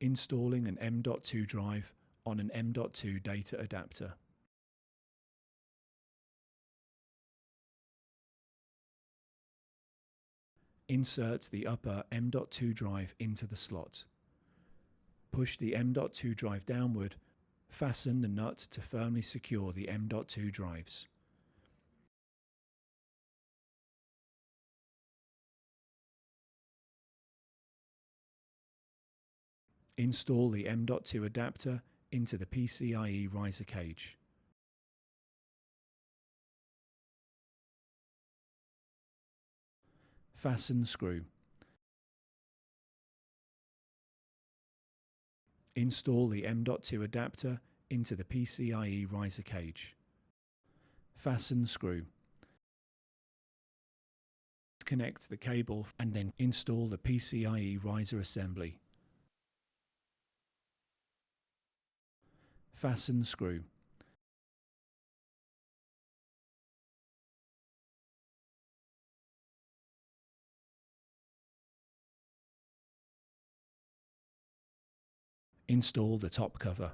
Installing an M.2 drive on an M.2 data adapter. Insert the upper M.2 drive into the slot. Push the M.2 drive downward. Fasten the nut to firmly secure the M.2 drives. Install the M.2 adapter into the PCIe riser cage. Fasten screw. Install the M.2 adapter into the PCIe riser cage. Fasten screw. Connect the cable and then install the PCIe riser assembly. Fasten screw. Install the top cover.